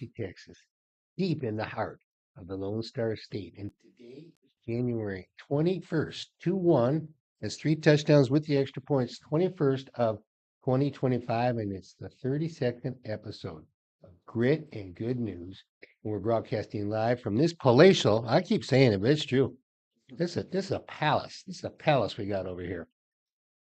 Waxahachie, Texas, deep in the heart of the Lone Star State. And today is January 21st, 2-1. That's 3 touchdowns with the extra points, 21st of 2025, and it's the 32nd episode of Grit and Good News. And we're broadcasting live from this palatial, I keep saying it, but it's true. This is a palace. This is a palace we got over here.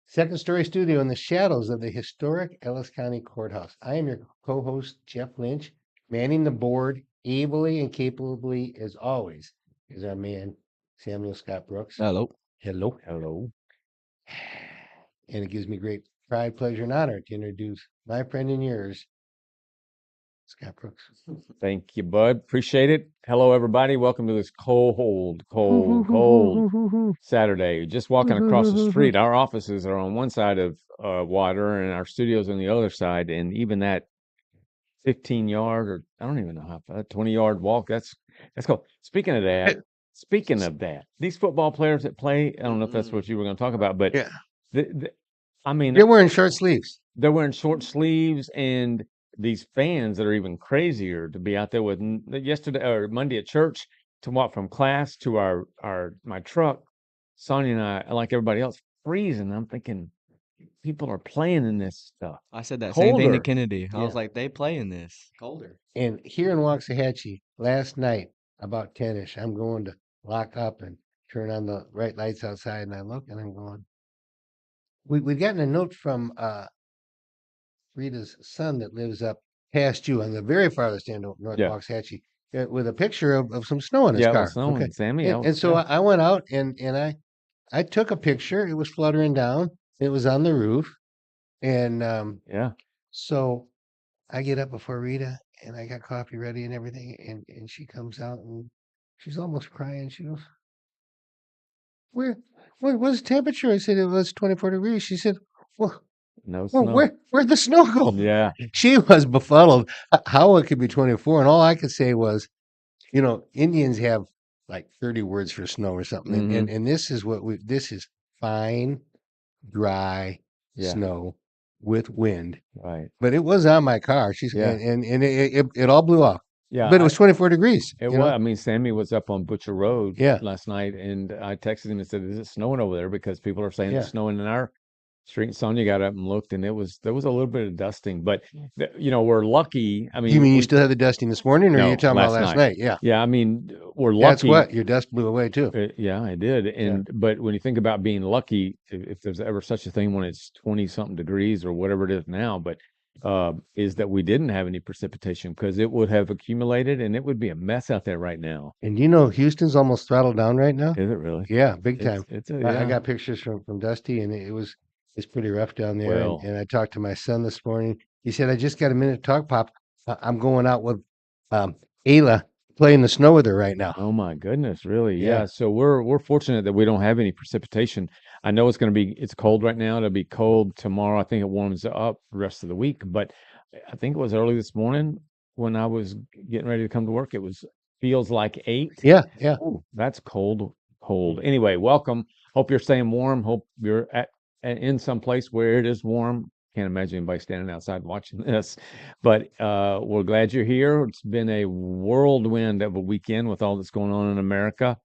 Second story studio in the shadows of the historic Ellis County Courthouse. I am your co-host, Jeff Lynch. Manning the board ably and capably as always is our man, Samuel Scott Brooks. Hello. Hello. Hello. And it gives me great pride, pleasure, and honor to introduce my friend and yours, Scott Brooks. Thank you, bud. Appreciate it. Hello, everybody. Welcome to this cold Saturday. Just walking across the street. Our offices are on one side of water and our studio's on the other side. And even that 15-yard or I don't even know how far, 20-yard walk, that's cool. Speaking of that, these football players that play, I don't know if that's what you were going to talk about, but Yeah. I mean, They're wearing short sleeves. They're wearing short sleeves, and these fans that are even crazier to be out there with yesterday or Monday at church to walk from class to my truck. Sonia and I, like everybody else, freezing. I'm thinking people are playing in this stuff. I said that same thing to Colder. Kennedy. I Yeah. was like, they play in this. Colder. And here in Waxahachie, last night, about 10-ish, I'm going to lock up and turn on the bright lights outside, and I look and I'm going, we've gotten a note from Rita's son that lives up past you on the very farthest end of North Yeah. Waxahachie with a picture of some snow in his Yeah, it car. was snowing, Sammy. And so I went out and I took a picture. It was fluttering down. It was on the roof. And yeah. so I get up before Rita and I got coffee ready and everything. And she comes out and she's almost crying. She goes, what's the temperature? I said, it was 24 degrees. She said, well, No snow. where'd the snow go? Yeah. She was befuddled how it could be 24. And all I could say was, Indians have like 30 words for snow or something. Mhm. And this is this is fine, dry Yeah. snow with wind. Right. But it was on my car. Yeah. And it all blew off. Yeah. But it was 24 degrees. It was. I mean, Sammy was up on Butcher Road Yeah. last night, and I texted him and said, "Is it snowing over there?" Because people are saying it's Yeah. snowing in our street. And Sonia got up and looked, and there was a little bit of dusting. But we're lucky. I mean, You mean you still had the dusting this morning, or No, you're talking about last last night. night? Yeah. Yeah, I mean, we're That's lucky. what your dust blew away too. Yeah, I did. But when you think about being lucky, if there's ever such a thing when it's 20 something degrees or whatever it is now, but is that we didn't have any precipitation because it would have accumulated and it would be a mess out there right now. And Houston's almost throttled down right now. Is it really? Yeah, big time. I I got pictures from Dusty, and it's pretty rough down there. Well. And I talked to my son this morning. He said, "I just got a minute to talk, Pop. I'm going out with Ayla, playing the snow with her right now." Oh my goodness, really? Yeah. Yeah. So we're fortunate that we don't have any precipitation. I know it's cold right now. It'll be cold tomorrow. I think it warms up the rest of the week. But I think it was early this morning when I was getting ready to come to work. Feels like 8. Yeah, yeah. Ooh, that's cold. Anyway, welcome. Hope you're staying warm. Hope you're in some place where it is warm. Can't imagine anybody standing outside watching this, but we're glad you're here. It's been a whirlwind of a weekend with all that's going on in America.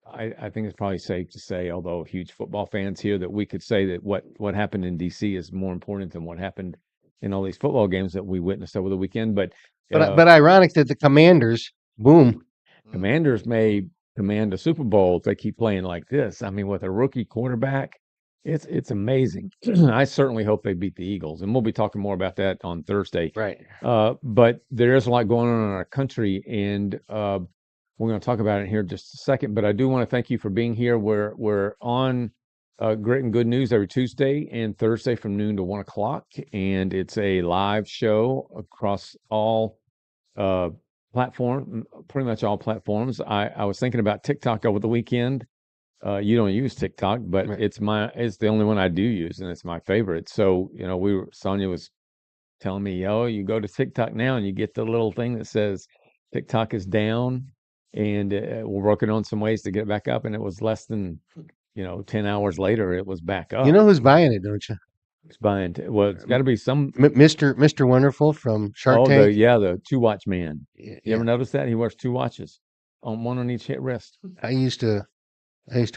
I think it's probably safe to say, although huge football fans here, that we could say that what happened in DC is more important than what happened in all these football games that we witnessed over the weekend. But ironic that the Commanders, boom, Commanders may command a Super Bowl if they keep playing like this. I mean, with a rookie quarterback, it's amazing. I certainly hope they beat the Eagles, and we'll be talking more about that on Thursday. Right. But there is a lot going on in our country, and we're going to talk about it here in just a second. But I do want to thank you for being here. We're on Grit and Good News every Tuesday and Thursday from noon to 1 o'clock, and it's a live show across all pretty much all platforms. I was thinking about TikTok over the weekend. You don't use TikTok, but Right. it's the only one I do use, and it's my favorite. So, Sonia was telling me, you go to TikTok now and you get the little thing that says TikTok is down, and we're working on some ways to get it back up. And it was less than, 10 hours later, it was back up. You know who's buying it, don't you? It's buying. Well, it's got to be some. Mr. Wonderful from Shark Oh, Tank. the 2 watch man. You Yeah, ever notice that he wears 2 watches, on one on each wrist? I used to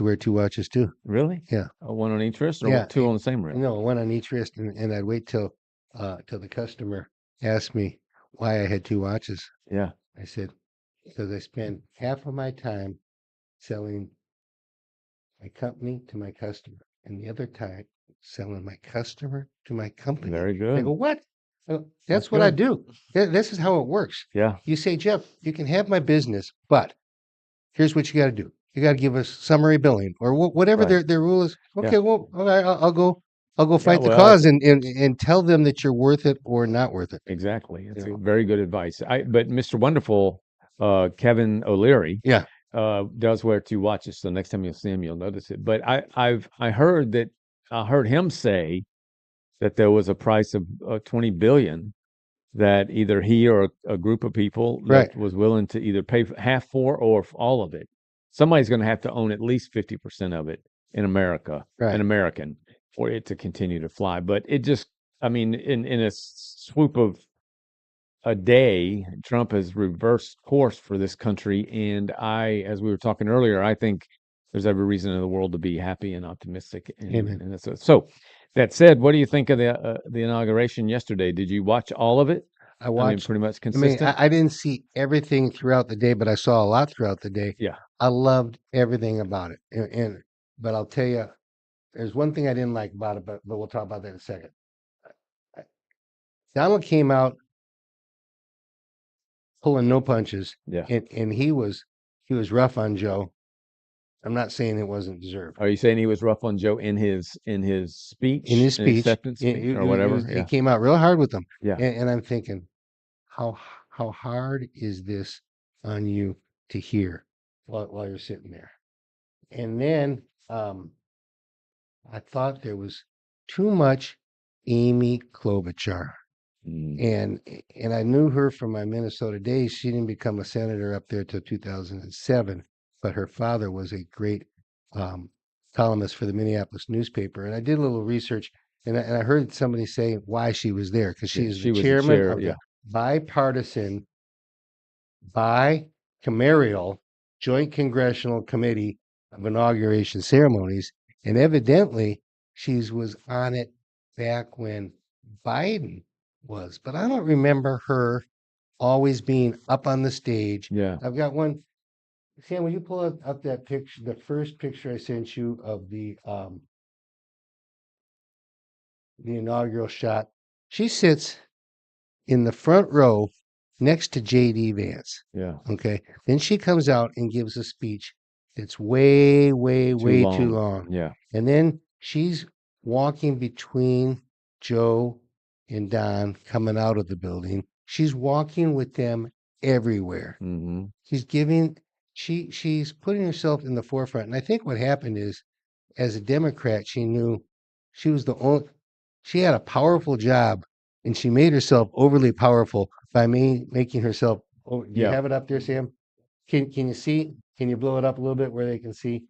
wear 2 watches too. Really? Yeah, One on each wrist, or yeah. two on the same wrist? No, one on each wrist, and I'd wait till the customer asked me why I had 2 watches. Yeah. I said, because I spend half of my time selling my company to my customer, and the other time selling my customer to my company. Very They good. go, what? I go, That's that's what I good. do. This is how it works. Yeah. You say, Jeff, you can have my business, but here's what you got to do. You got to give us summary billing or whatever Right. their rule is. Yeah. Okay, well, all right, I'll go Yeah. fight the Well, cause and tell them that you're worth it or not worth it. exactly. It's You know? very good advice. But Mr. Wonderful, Kevin O'Leary, Yeah, does wear 2 watches. So next time you'll see him, you'll notice it. But I heard him say that there was a price of 20 billion that either he or a group of people right, that was willing to either pay half for or all of it. Somebody's going to have to own at least 50% of it in America, an right. American, for it to continue to fly. But it just, I mean, in a swoop of a day, Trump has reversed course for this country. And as we were talking earlier, I think there's every reason in the world to be happy and optimistic. Amen. And so that said, what do you think of the inauguration yesterday? Did you watch all of it? I I mean, watched. pretty much I mean, consistent. I didn't see everything throughout the day, but I saw a lot throughout the day. Yeah. I loved everything about it, but I'll tell you, there's one thing I didn't like about it, but we'll talk about that in a second. I- Donald came out pulling no punches, Yeah. and he was rough on Joe. I'm not saying it wasn't deserved. Are you saying he was rough on Joe in his speech, In his an speech, acceptance speech, or whatever? he Yeah. came out real hard with them, Yeah. and I'm thinking, how hard is this on you to hear while you're sitting there? And then I thought there was too much Amy Klobuchar. Mm. And I knew her from my Minnesota days. She didn't become a senator up there till 2007, but her father was a great um, columnist for the Minneapolis newspaper. And I did a little research, and I heard somebody say why she was there because she Yeah, is she the was the chairman chair. of Yeah. the bipartisan bicameral Joint Congressional Committee of Inauguration Ceremonies, and evidently she was on it back when Biden was, but I don't remember her always being up on the stage. Yeah. I've got one. Sam, will you pull up that picture, the first picture I sent you of the inaugural shot? She sits in the front row next to JD Vance. Yeah. Okay. Then she comes out and gives a speech that's way, way, way too long. Yeah. And then she's walking between Joe and Don coming out of the building. She's walking with them everywhere. Mm-hmm. She's putting herself in the forefront. And I think what happened is, as a Democrat, she knew she was the only, she had a powerful job, and she made herself overly powerful by making herself. Oh, do you Yeah. have it up there, Sam? Can you see? Can you blow it up a little bit where they can see?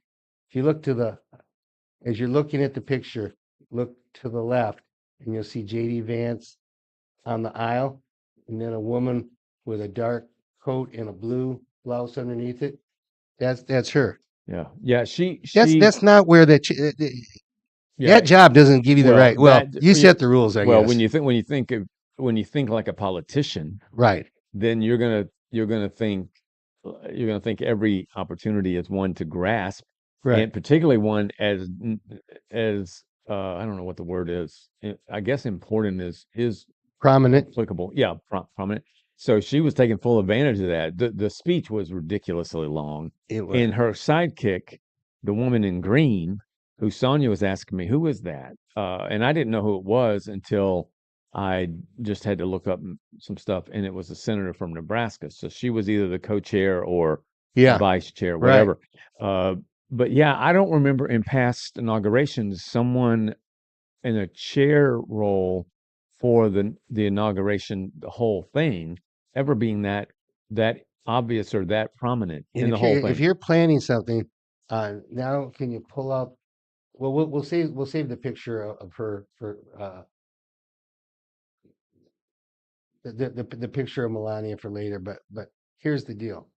If you look as you're looking at the picture, look to the left, and you'll see JD Vance on the aisle, and then a woman with a dark coat and a blue blouse underneath it. That's her. Yeah. Yeah. That's not where Yeah. that job doesn't give you the Well, right. Well, you set the rules, I well, guess. when you think like a politician, Right. then you're gonna think every opportunity is one to grasp, Right. and particularly one as I don't know what the word is. I guess important is Prominent. applicable. Yeah, prominent. So she was taking full advantage of that. The speech was ridiculously long, It was. and her sidekick, the woman in green, who Sonia was asking me, who is that? And I didn't know who it was until I just had to look up some stuff, and it was a senator from Nebraska. So she was either the co-chair or Yeah. vice chair, Right. whatever. But yeah, I don't remember in past inaugurations someone in a chair role for the inauguration, the whole thing, ever being that obvious or that prominent And in the whole if thing. you're planning something, now can you pull up well, we'll save the picture of her for the picture of Melania for later. But here's the deal: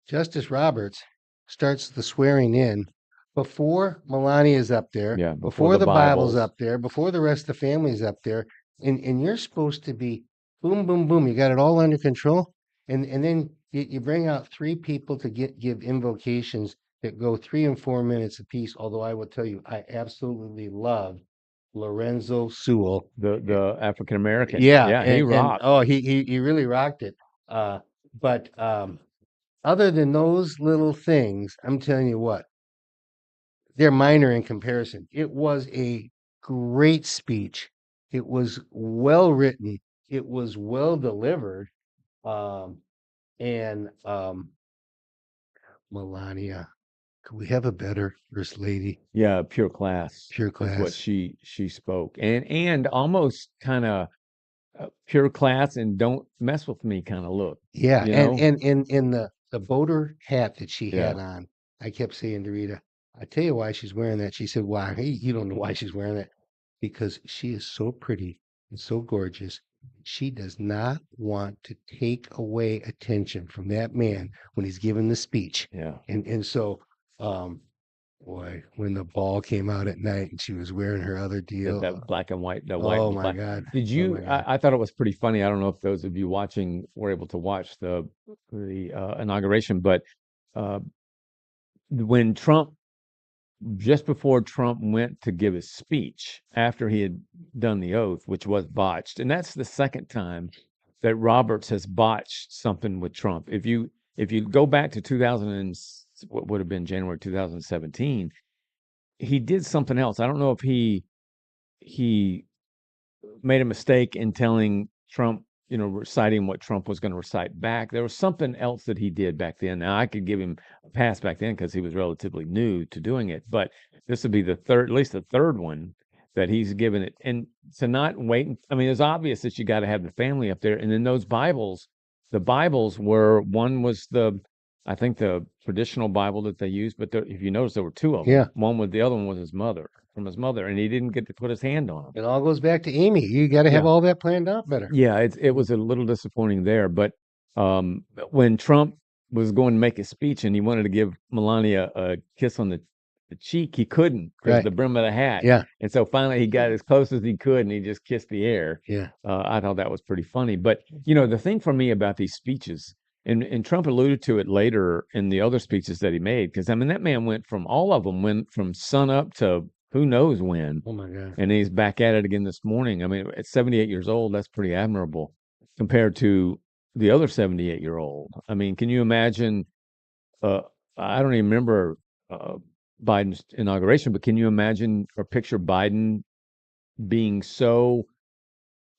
Justice Roberts starts the swearing in before Melania's up there, Yeah, before before the the Bible's Bibles. up there, before the rest of the family's up there, and you're supposed to be boom, boom, boom. You got it all under control, and then you bring out three people to give invocations that go 3 and 4 minutes apiece. Although I will tell you, I absolutely love Lorenzo Sewell. The African American. Yeah, Yeah, he and rocked. oh, he really rocked it. But other than those little things, I'm telling you what, they're minor in comparison. It was a great speech. It was well written. It was well delivered. Um, and Melania, could we have a better first lady? Yeah, pure class Pure is what class. she spoke, and almost kind of pure class and don't mess with me kind of look. Yeah, You and know? in the boater hat that she Yeah, had on, I kept saying to Rita, "I tell you why she's wearing that." She said, "Why?" Hey, you don't know why she's wearing that because she is so pretty and so gorgeous. She does not want to take away attention from that man when he's giving the speech, yeah. and so, um, boy, when the ball came out at night and she was wearing her other That deal, that black and white, the white oh and my black. God, Did oh you? my God, I thought it was pretty funny. I don't know if those of you watching were able to watch the inauguration, but uh, when Trump just before Trump went to give his speech after he had done the oath, which was botched, and that's the second time that Roberts has botched something with Trump. If you go back to 2000 and what would have been January 2017, he did something else. I don't know if he made a mistake in telling Trump, reciting what Trump was going to recite back. There was something else that he did back then. Now, I could give him a pass back then because he was relatively new to doing it, but this would be the third, at least the third one that he's given it. And to not wait, I mean, it's obvious that you got to have the family up there. And then those Bibles, the Bibles were, one was I think the traditional Bible that they used, but if you notice, there were two of them. yeah. One with the other one was from his mother, and he didn't get to put his hand on them. It all goes back to Amy. You got to have Yeah. all that planned out better. Yeah, it was a little disappointing there, but when Trump was going to make his speech and he wanted to give Melania a kiss on the cheek, he couldn't because Right. the brim of the hat. Yeah. And so finally he got as close as he could and he just kissed the air. Yeah. I thought that was pretty funny. But the thing for me about these speeches, and Trump alluded to it later in the other speeches that he made, because I mean that man all of them went from sun up to who knows when. Oh my God. And he's back at it again this morning. I mean, at 78 years old, that's pretty admirable compared to the other 78-year-old. I mean, can you imagine? Uh, I don't even remember Biden's inauguration, but can you imagine or picture Biden being so?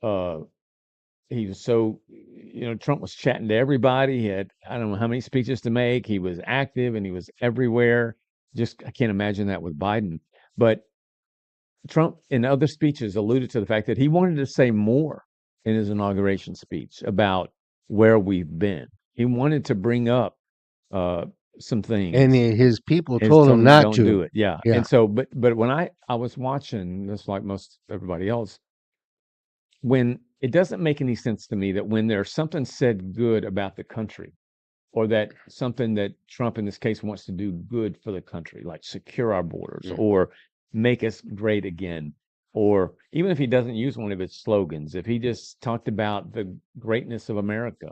Uh, he was so, Trump was chatting to everybody. He had, I don't know how many speeches to make. He was active and he was everywhere. Just, I can't imagine that with Biden. But Trump, in other speeches, alluded to the fact that he wanted to say more in his inauguration speech about where we've been. He wanted to bring up uh, some And things. his people And told told him him, not don't to. do it. Yeah. Yeah. And so, but when I was watching this, like most everybody else, when it doesn't make any sense to me that when there's something said good about the country, or that something that Trump in this case wants to do good for the country, like secure our borders Mm. or make us great again. Or even if he doesn't use one of his slogans, if he just talked about the greatness of America,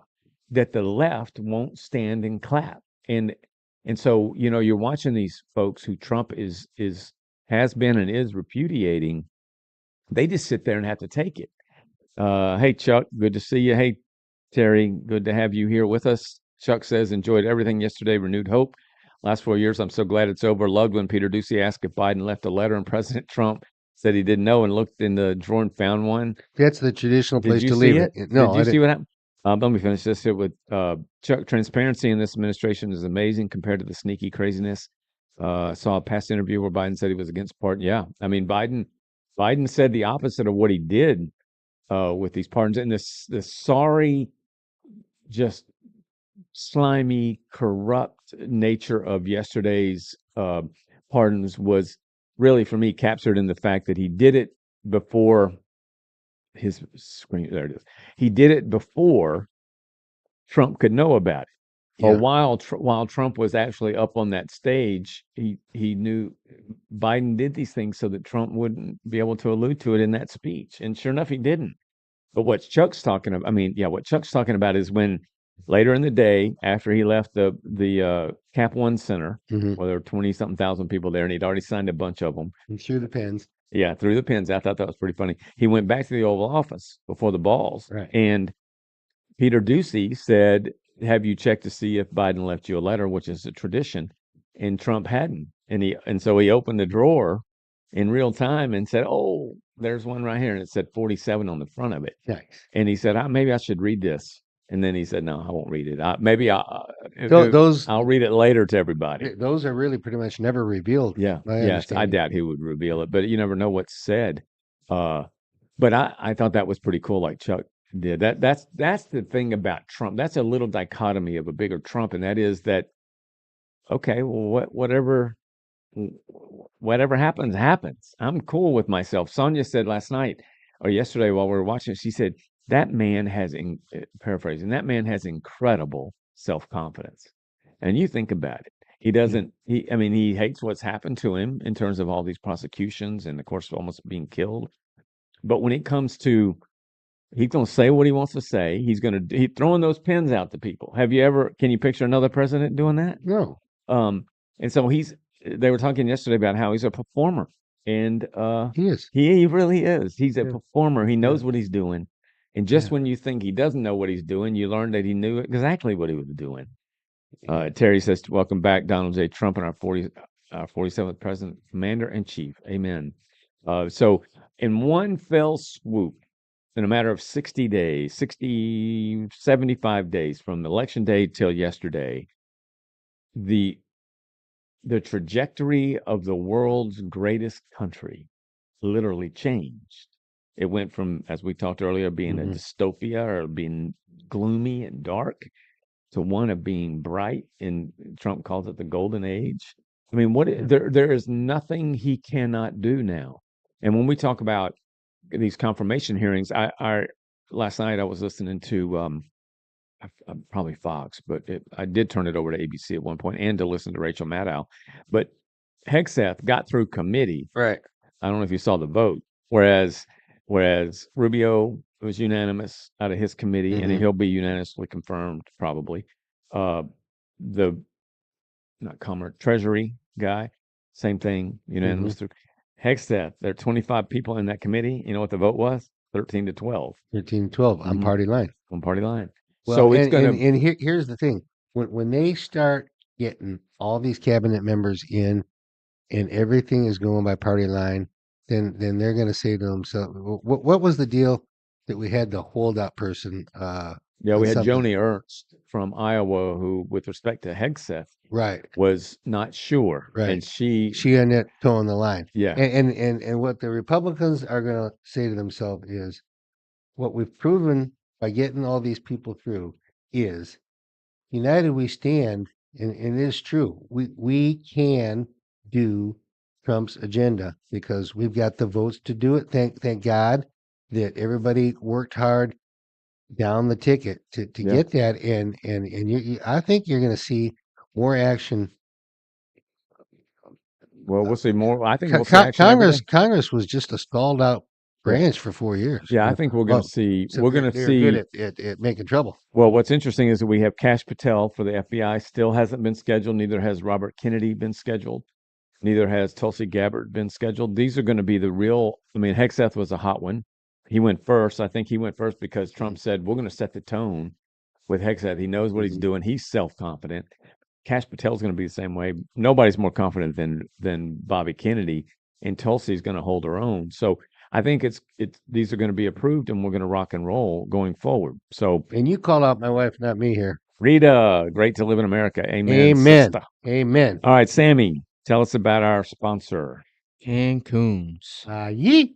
that the left won't stand and clap. And so, you're watching these folks who Trump has been and is repudiating, they just sit there and have to take it. Hey, Chuck, good to see you. Hey, Terry, good to have you here with us. Chuck says, enjoyed everything yesterday, renewed hope. Last 4 years, I'm so glad it's over. Loved when Peter Ducey asked if Biden left a letter and President Trump said he didn't know and looked in the drawer and found one. That's the traditional Did place you to see leave it. it? No, Did I you see didn't. what happened? Let me finish this here with Chuck. Transparency in this administration is amazing compared to the sneaky craziness. Saw a past interview where Biden said he was against pardon. Yeah, I mean Biden said the opposite of what he did with these pardons and this sorry, just slimy, corrupt nature of yesterday's pardons was really, for me, captured in the fact that he did it before his screen. There it is. He did it before Trump could know about it. Or Yeah. while Trump was actually up on that stage, he knew Biden did these things so that Trump wouldn't be able to allude to it in that speech. And sure enough, he didn't. But what Chuck's talking about, what Chuck's talking about is when later in the day, after he left the Cap One Center, Mhm. where there were 20 something thousand people there, and he'd already signed a bunch of them. And through the pens. Yeah, threw the pins. I thought that was pretty funny. He went back to the Oval Office before the balls, Right. and Peter Ducey said, "Have you checked to see if Biden left you a letter?" Which is a tradition, and Trump hadn't. And so he opened the drawer in real time and said, "Oh, there's one right here," and it said 47 on the front of it. Nice. And he said, maybe I should read this. And then he said, no, I won't read it. Those I'll read it later to everybody. those are really pretty much never revealed. Yeah. My Yes. I understanding. doubt he would reveal it, but you never know what's said. But I thought that was pretty cool, like Chuck did. That's the thing about Trump. That's a little dichotomy of a bigger Trump, and that is that, okay, well, whatever happens, happens. I'm cool with myself. Sonia said last night or yesterday while we were watching it, she said, that man has, paraphrasing, that man has incredible self-confidence. And you think about it. He doesn't, he hates what's happened to him in terms of all these prosecutions and, of course, almost being killed. But when it comes to, he's going to say what he wants to say. He's throwing those pins out to people. Can you picture another president doing that? No. And so they were talking yesterday about how he's a performer, and He is. he really is. He's a Yeah. performer. He knows what he's doing, and just Yeah. when you think he doesn't know what he's doing, you learn that he knew exactly what he was doing. Terry says, "Welcome back, Donald J. Trump, and our 47th President, Commander in Chief." Amen. So, in one fell swoop, in a matter of 60 days, 75 days from election day till yesterday, the trajectory of the world's greatest country literally changed. It went from, as we talked earlier, being a dystopia or being gloomy and dark to one of being bright, and Trump calls it the golden age. I mean, there is nothing he cannot do now. And when we talk about these confirmation hearings, I last night I was listening to probably Fox, but I did turn it over to ABC at one point and to listen to Rachel Maddow. But Hegseth got through committee. Right. I don't know if you saw the vote. Whereas Rubio was unanimous out of his committee, and he'll be unanimously confirmed probably. The not Commerce Treasury guy, same thing, unanimous through. Hegseth, there are 25 people in that committee. You know what the vote was? 13 to 12. 13-12 on party line. On party line. Well, So it's going to. and here's the thing: when they start getting all these cabinet members in, and everything is going by party line, then they're going to say to themselves, "What was the deal that we had the holdout person?" Yeah, we had something. Joni Ernst from Iowa, who, with respect to Hegseth, Right. was not sure, Right. and she ended up towing the line. Yeah. And what the Republicans are going to say to themselves is, what we've proven by getting all these people through is, united we stand, and it is true. We can do Trump's agenda because we've got the votes to do it. Thank God that everybody worked hard down the ticket to get that. And I think you're going to see more action. Well, we'll see more. I think we'll see action every day. Congress was just a stalled out branch for 4 years. Yeah, I think we're going to see. We're going to see. Good at making trouble. Well, what's interesting is that we have Kash Patel for the FBI still hasn't been scheduled. Neither has Robert Kennedy been scheduled. Neither has Tulsi Gabbard been scheduled. These are going to be the real. I mean, Hegseth was a hot one. He went first. I think he went first because Trump said we're going to set the tone with Hegseth. He knows what he's doing. He's self-confident. Kash Patel's going to be the same way. Nobody's more confident than Bobby Kennedy, and Tulsi's going to hold her own. So I think these are going to be approved, and we're going to rock and roll going forward. So, and you call out my wife, not me here. Rita, great to live in America. Amen. Amen. Sister. Amen. All right, Sammy, tell us about our sponsor. Cancun's. Yeet.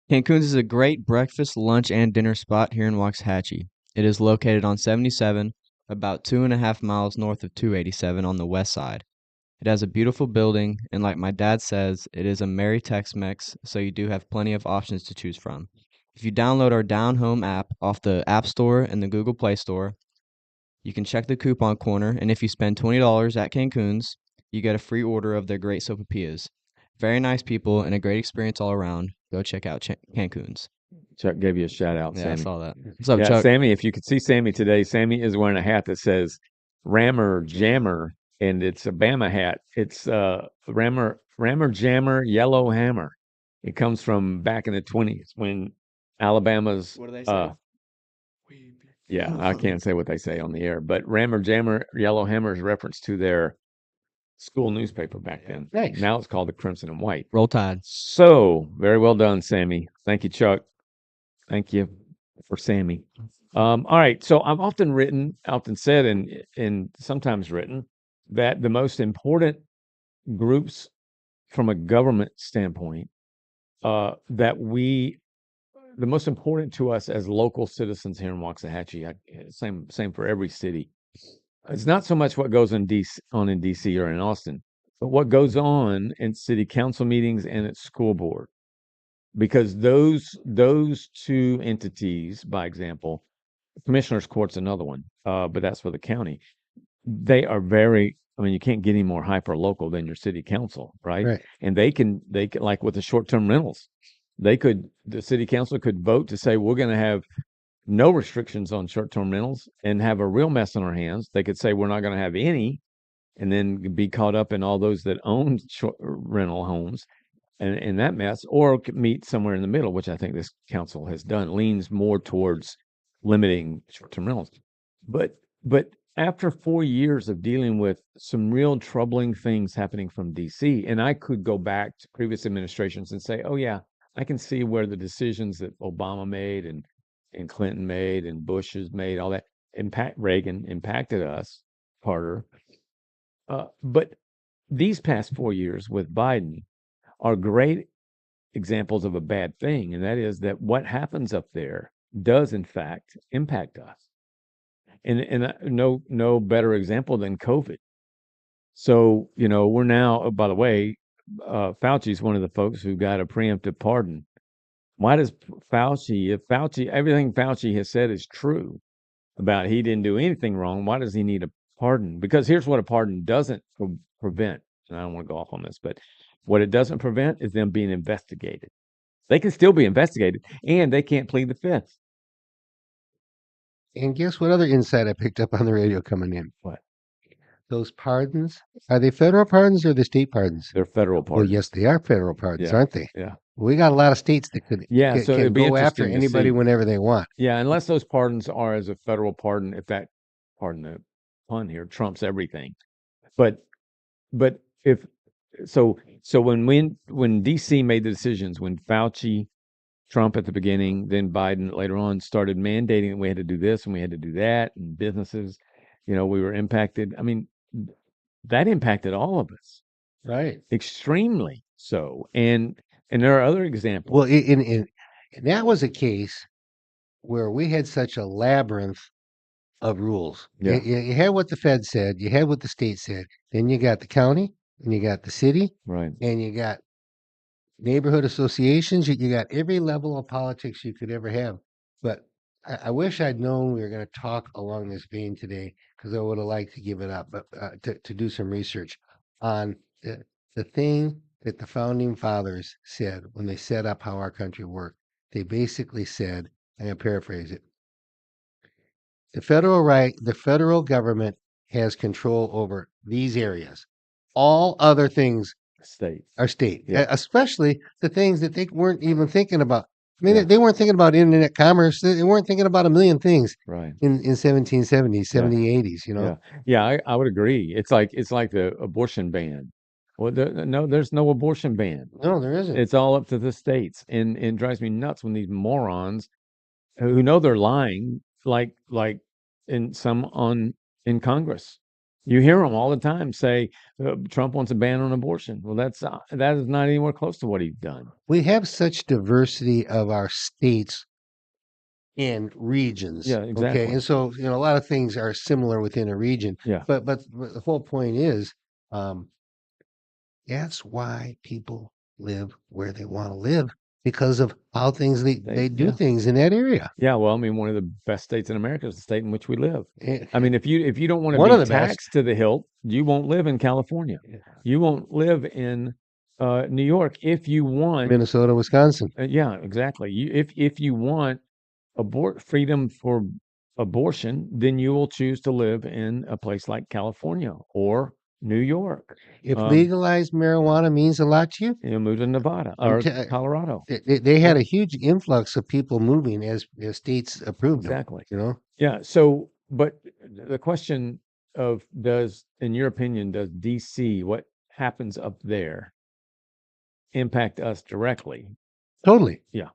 Cancun's is a great breakfast, lunch, and dinner spot here in Waxahachie. It is located on 77, about 2.5 miles north of 287 on the west side. It has a beautiful building, and like my dad says, it is a merry Tex-Mex, so you do have plenty of options to choose from. If you download our Down Home app off the App Store and the Google Play Store, you can check the coupon corner, and if you spend $20 at Cancun's, you get a free order of their great sopapillas. Very nice people and a great experience all around. Go check out Cancun's. Chuck gave you a shout out, Yeah, Sammy. I saw that. What's up, Yeah, Chuck? Sammy, if you could see Sammy today, Sammy is wearing a hat that says Rammer Jammer, and it's a Bama hat. It's Rammer Jammer Yellow Hammer. It comes from back in the 20s when Alabama's What do they say? yeah, I can't say what they say on the air, but Rammer Jammer Yellow Hammer is reference to their school newspaper back then. Nice. Now it's called the Crimson and White. Roll Tide. So, very well done, Sammy. Thank you, Chuck. Thank you for Sammy. All right. So I've often said, and sometimes written that the most important groups from a government standpoint, the most important to us as local citizens here in Waxahachie, same for every city. It's not so much what goes in DC or in Austin, but what goes on in city council meetings and at school board, because those two entities, by example, commissioners court's another one, but that's for the county. They are very, I mean, you can't get any more hyper local than your city council, right? Right. And they can like with the short-term rentals, the city council could vote to say we're going to have no restrictions on short-term rentals and have a real mess on our hands. They could say we're not going to have any, and then be caught up in all those that own short rental homes and that mess, or meet somewhere in the middle, which I think this council has done, leans more towards limiting short-term rentals. But after 4 years of dealing with some real troubling things happening from DC, and I could go back to previous administrations and say, oh yeah, I can see where the decisions that Obama made and Clinton made and Bush has made, all that Reagan impacted us, Carter. But these past 4 years with Biden are great examples of a bad thing, and that is that what happens up there does in fact impact us. And no better example than COVID. So, we're now, oh, by the way, Fauci's one of the folks who got a preemptive pardon. Why does if everything Fauci has said is true about he didn't do anything wrong, why does he need a pardon? Because here's what a pardon doesn't prevent. And I don't want to go off on this, but what it doesn't prevent is them being investigated. They can still be investigated, and they can't plead the fifth. And guess what other insight I picked up on the radio coming in? What? Those pardons, are they federal pardons or the state pardons? They're federal Well, pardons. yes, they are federal pardons, Yeah. aren't they? Yeah. We got a lot of states that Yeah, so can it'd be go after interesting to anybody see. whenever they want. Yeah, unless those pardons are as a federal pardon, if that, pardon the pun here, trumps everything. But if so when DC made the decisions, when Fauci, Trump at the beginning, then Biden later on started mandating that we had to do this and we had to do that, and businesses, we were impacted. I mean, that impacted all of us Right. extremely so. And there are other examples. Well, and that was a case where we had such a labyrinth of rules. Yeah. You had what the Fed said, you had what the state said, then you got the county, and you got the city, Right. and you got neighborhood associations. You got every level of politics you could ever have. But I wish I'd known we were going to talk along this vein today, because I would have liked to give it up, but to do some research on the thing that the founding fathers said when they set up how our country worked. They basically said, I'm going to paraphrase it: the federal government has control over these areas. All other things State. are state, Yeah. especially the things that they weren't even thinking about. I mean, Yeah. they weren't thinking about internet commerce. They weren't thinking about a million things Right. in 1770s, Yeah. 70s, 80s, Yeah. Yeah, I would agree. It's like the abortion ban. Well, there's no abortion ban. No, there isn't. It's all up to the states, and it drives me nuts when these morons who know they're lying, like in Congress. You hear them all the time say Trump wants a ban on abortion. Well, that is not anywhere close to what he's done. We have such diversity of our states and regions. Yeah, exactly. Okay, and so a lot of things are similar within a region. Yeah. But the whole point is, That's why people live where they want to live because of how they do Yeah. things in that area. Yeah, well, I mean, one of the best states in America is the state in which we live. Eh, I mean, if you don't want to One be of the best. taxed to the hilt, you won't live in California. You won't live in New York if you want. Minnesota, Wisconsin. Yeah, exactly. If you want freedom for abortion, then you will choose to live in a place like California or New York. If legalized marijuana means a lot to you, Move to Nevada I'm or te- Colorado. they had Yeah. a huge influx of people moving as states approved Exactly. them. Yeah. So, but the question of in your opinion, does DC, what happens up there, impact us directly? Totally. Yeah.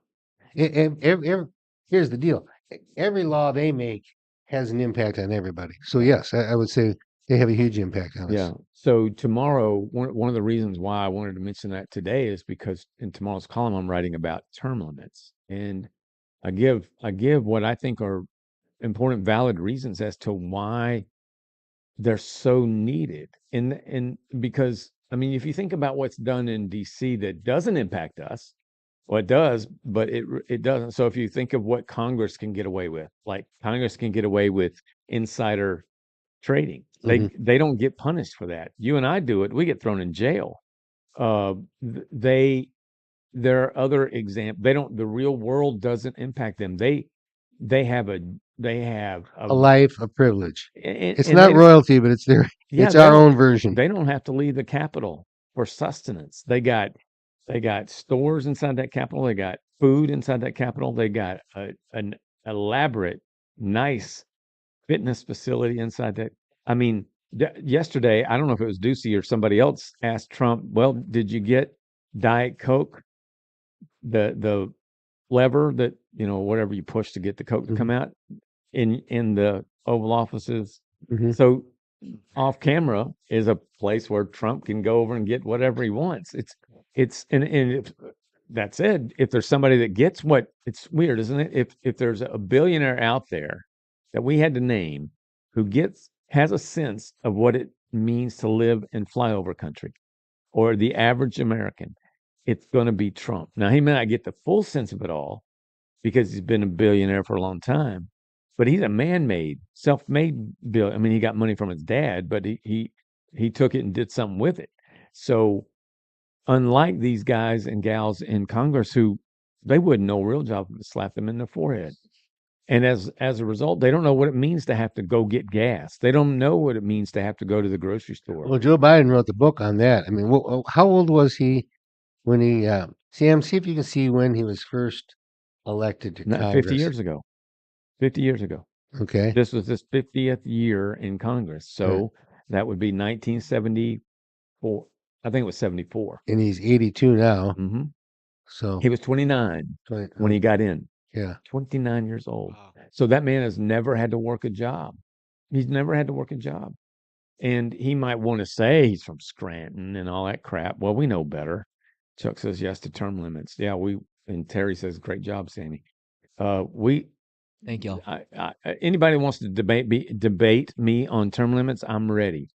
Here's the deal: every law they make has an impact on everybody. So yes, I would say they have a huge impact on us. Yeah. So tomorrow, one of the reasons why I wanted to mention that today is because in tomorrow's column, I'm writing about term limits, and I give what I think are important, valid reasons as to why they're so needed. And because I mean, if you think about what's done in DC that doesn't impact us, well, it does, but it doesn't. So if you think of what Congress can get away with, like Congress can get away with insider trading. They don't get punished for that. You and I do it, we get thrown in jail. They There are other examples. They don't. The real world doesn't impact them. They have a A life of privilege. It's and not royalty, but it's their yeah, it's our own version. They don't have to leave the Capitol for sustenance. They got stores inside that Capitol. They got food inside that Capitol. They got an elaborate, nice fitness facility inside that. I mean, yesterday, I don't know if it was Ducey or somebody else asked Trump, "Well, did you get Diet Coke, the lever that whatever you push to get the Coke to come out in the Oval Offices?" So off camera is a place where Trump can go over and get whatever he wants. And if that said, if there's somebody that gets what, it's weird, isn't it? If there's a billionaire out there that we had to name who has a sense of what it means to live in flyover country or the average American, it's going to be Trump. Now he may not get the full sense of it all because he's been a billionaire for a long time, but he's a man-made, self-made bill. I mean, he got money from his dad, but he took it and did something with it. So unlike these guys and gals in Congress who they wouldn't know a real job to slap them in the forehead. And as a result, they don't know what it means to have to go get gas. They don't know what it means to have to go to the grocery store. Well, Joe Biden wrote the book on that. I mean, how old was he when he? Sam, see if you can see when he was first elected to Congress. 50 years ago. 50 years ago. Okay. This was his 50th year in Congress. So that would be 1974. I think it was 74. And he's 82 now. Mm-hmm. So he was 29 when he got in. Yeah. 29 years old. Wow. So that man has never had to work a job. He's never had to work a job. And he might want to say he's from Scranton and all that crap. Well, we know better. Chuck says yes to term limits. Yeah, and Terry says, great job, Sammy. Thank y'all. Anybody wants to debate me on term limits, I'm ready.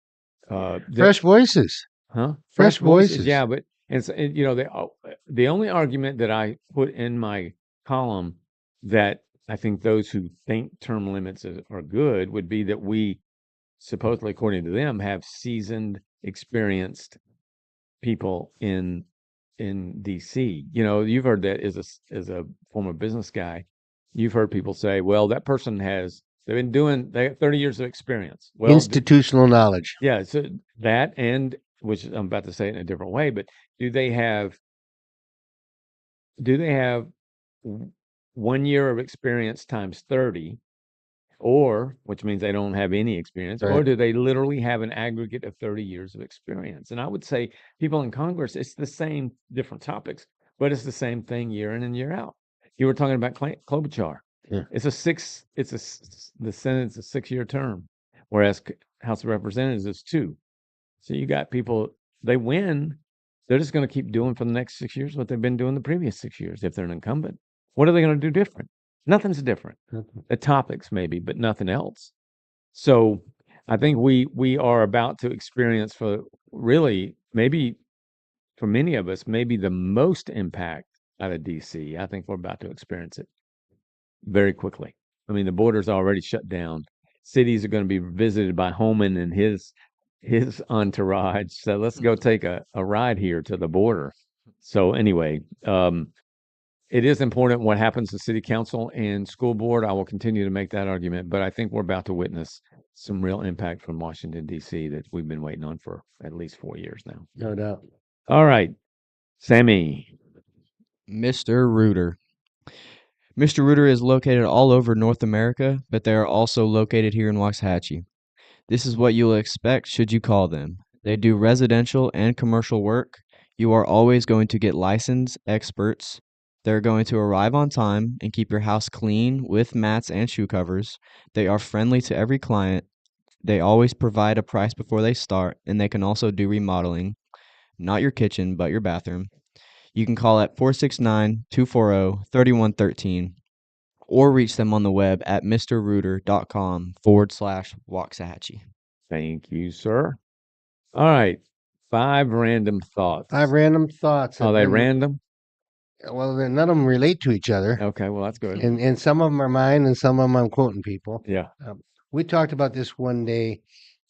Fresh voices. Huh? Fresh voices. Yeah, but the only argument that I put in my column that I think those who think term limits are good would be that we supposedly, according to them, have seasoned, experienced people in DC. You've heard that as a former business guy. You've heard people say, well, that person they have 30 years of experience. Well, institutional knowledge. Yeah, so that, and which I'm about to say it in a different way, but do they have 1 year of experience times 30, or which means they don't have any experience, or do they literally have an aggregate of 30 years of experience? And I would say people in Congress, it's the same, different topics, but it's the same thing year in and year out. You were talking about Klobuchar. Yeah. The Senate's a 6-year term, whereas House of Representatives is 2. So you got people, they win, they're just going to keep doing for the next 6 years what they've been doing the previous 6 years if they're an incumbent. What are they going to do different? Nothing's different. The topics maybe, but nothing else. So I think we are about to experience for really maybe for many of us, maybe the most impact out of DC. I think we're about to experience it very quickly. I mean, the border's already shut down. Cities are going to be visited by Homan and his entourage. So let's go take a ride here to the border. So anyway, it is important what happens to city council and school board. I will continue to make that argument, but I think we're about to witness some real impact from Washington, D.C. that we've been waiting on for at least 4 years now. No doubt. All right, Sammy. Mr. Rooter. Mr. Rooter is located all over North America, but they are also located here in Waxahachie. This is what you will expect should you call them. They do residential and commercial work. You are always going to get licensed experts. They're going to arrive on time and keep your house clean with mats and shoe covers. They are friendly to every client. They always provide a price before they start, and they can also do remodeling. Not your kitchen, but your bathroom. You can call at 469-240-3113 or reach them on the web at mrrooter.com/Waxahachie. Thank you, sir. All right, 5 random thoughts. 5 random thoughts. Are they and- random? Well, none of them relate to each other. Okay, well, that's good. And some of them are mine and some of them I'm quoting people. Yeah. We talked about this one day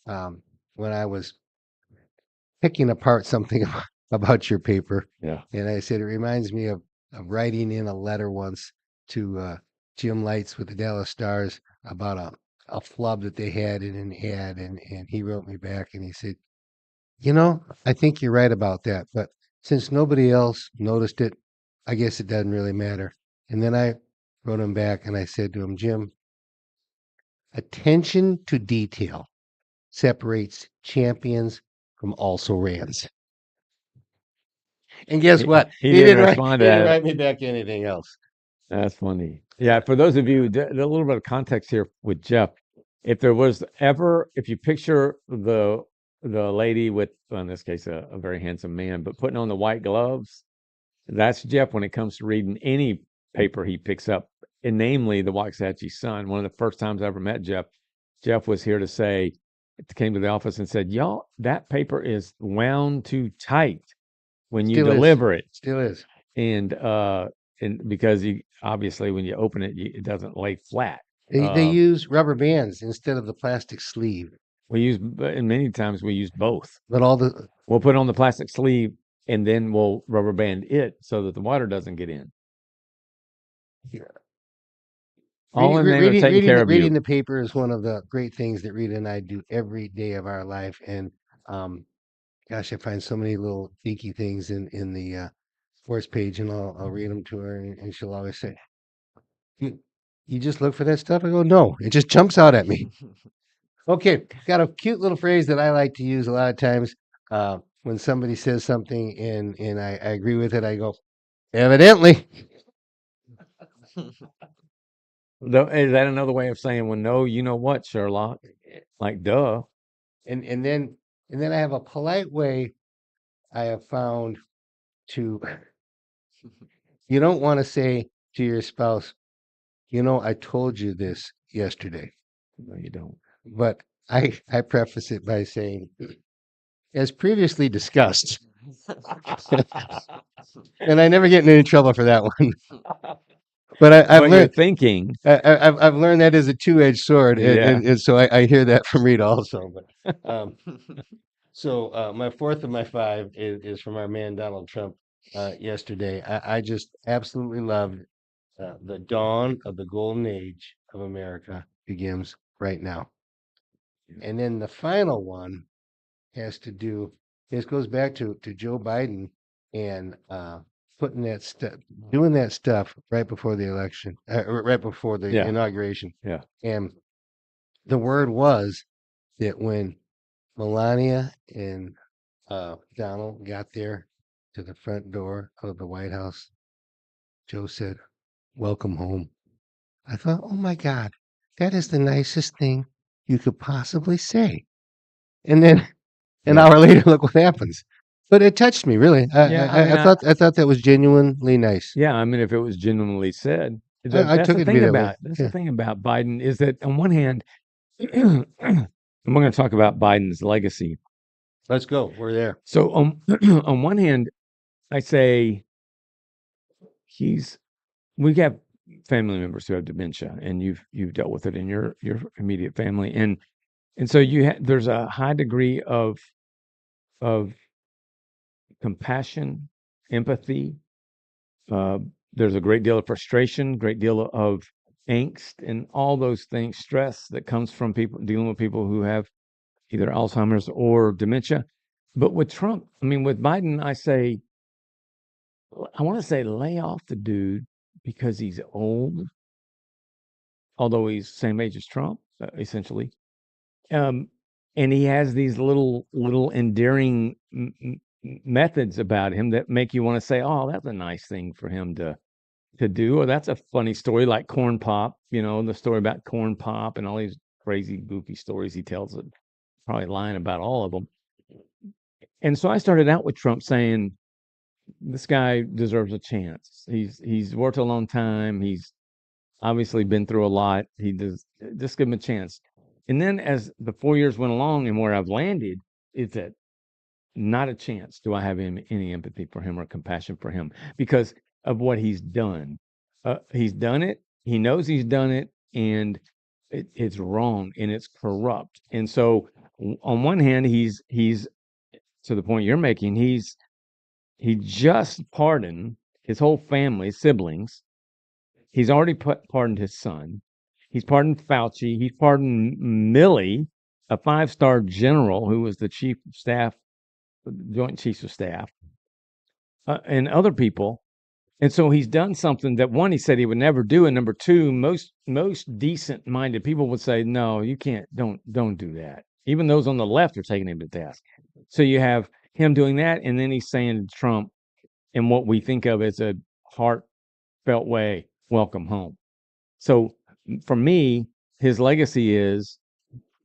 when I was picking apart something about your paper. Yeah. And I said, it reminds me of writing in a letter once to Jim Lights with the Dallas Stars about a flub that they had in an ad. And he wrote me back and he said, I think you're right about that. But since nobody else noticed it, I guess it doesn't really matter. And then I wrote him back and I said to him, Jim, attention to detail separates champions from also rans. And guess what? He didn't write, respond he to didn't that. write me back anything else. That's funny. Yeah, for those of you, a little bit of context here with Jeff. If there was ever, if you picture the lady with, well, in this case, a very handsome man, but putting on the white gloves, that's Jeff when it comes to reading any paper he picks up, and namely the Waxahachie Sun. One of the first times I ever met Jeff, Jeff was here to say, came to the office and said, y'all, that paper is wound too tight when you Still is. deliver it. Still is. And because you obviously when you open it, it doesn't lay flat. They use rubber bands instead of the plastic sleeve. And many times we use both. But We'll put on the plastic sleeve and then we'll rubber band it so that the water doesn't get in. Yeah. All in the name of taking care of you. Reading the paper is one of the great things that Rita and I do every day of our life. And gosh, I find so many little geeky things in the sports page, and I'll read them to her, and she'll always say, "You just look for that stuff?" I go, "No, it just jumps out at me." Okay, got a cute little phrase that I like to use a lot of times when somebody says something and I agree with it. I go, "Evidently." Is that another way of saying, well, no, you know what, Sherlock? Like, duh. And then I have a polite way I have found to, you don't want to say to your spouse, I told you this yesterday. No, you don't. But I preface it by saying, as previously discussed. And I never get in any trouble for that one. But I've What learned you're thinking. I've learned that is a two-edged sword, Yeah. and so I hear that from Rita also. But so my fourth of my 5 is from our man Donald Trump yesterday. I just absolutely loved the dawn of the golden age of America begins right now. And then the final one has to do. This goes back to Joe Biden and putting that stuff, doing that stuff right before the election, right before the Yeah. inauguration. Yeah. And the word was that when Melania and Donald got there to the front door of the White House, Joe said, "Welcome home." I thought, oh my God, that is the nicest thing you could possibly say. And then an hour later, look what happens. But it touched me, really. I thought that was genuinely nice. Yeah, I mean, if it was genuinely said, I that's took the it to thing be that way. about that's Yeah. the thing about Biden is that on one hand, and we're going to talk about Biden's legacy. Let's go. We're there. So on on one hand, I say we have family members who have dementia, and you've dealt with it in your immediate family, and so there's a high degree of compassion, empathy. Uh, there's a great deal of frustration, great deal of angst, and all those things, stress that comes from people dealing with people who have either Alzheimer's or dementia. But with Trump, I mean, with Biden, I want to say lay off the dude because he's old, although he's same age as Trump, essentially. Um, and he has these little endearing methods about him that make you want to say, "Oh, that's a nice thing for him to do," or "That's a funny story," like Corn Pop. The story about Corn Pop and all these crazy, goofy stories he tells. Probably lying about all of them. And so I started out with Trump saying, "This guy deserves a chance. He's worked a long time. He's obviously been through a lot. He does just give him a chance." And then as the 4 years went along and where I've landed, it's that not a chance do I have any empathy for him or compassion for him because of what he's done. He's done it. He knows he's done it, and it's wrong and it's corrupt. And so, on one hand, he's to the point you're making. He just pardoned his whole family, siblings. He's already pardoned his son. He's pardoned Fauci. He's pardoned Milley, a 5-star general who was the chief of staff, joint chiefs of staff, and other people. And so he's done something that, one, he said he would never do, and number two, most decent-minded people would say, no, you can't, don't do that. Even those on the left are taking him to task. So you have him doing that, and then he's saying to Trump, in what we think of as a heartfelt way, welcome home. So for me, his legacy is,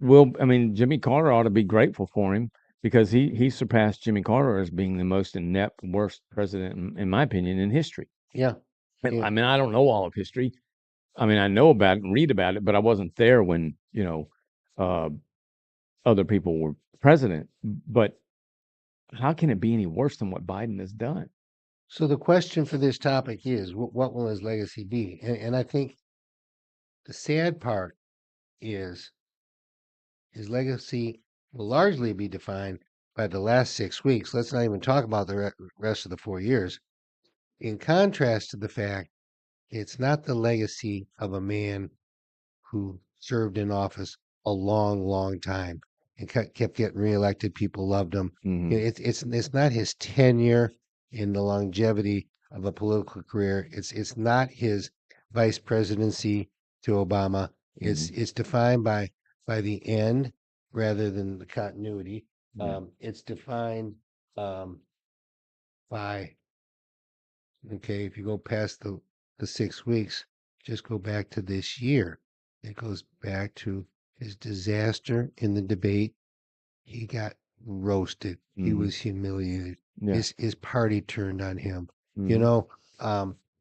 Jimmy Carter ought to be grateful for him because he surpassed Jimmy Carter as being the most inept, worst president, in my opinion, in history. Yeah. I mean, I don't know all of history. I mean, I know about it and read about it, but I wasn't there when, uh, other people were president. But how can it be any worse than what Biden has done? So the question for this topic is, what will his legacy be? And I think the sad part is his legacy will largely be defined by the last 6 weeks. Let's not even talk about the rest of the 4 years. In contrast to the fact, it's not the legacy of a man who served in office a long, long time and kept getting reelected. People loved him. Mhm. It's not his tenure in the longevity of a political career. It's not his vice presidency to Obama. It's defined by the end rather than the continuity. Yeah. It's defined by okay. If you go past the 6 weeks, just go back to this year. It goes back to his disaster in the debate. He got roasted. He Mhm. was humiliated. Yeah. His party turned on him. You Mhm. know,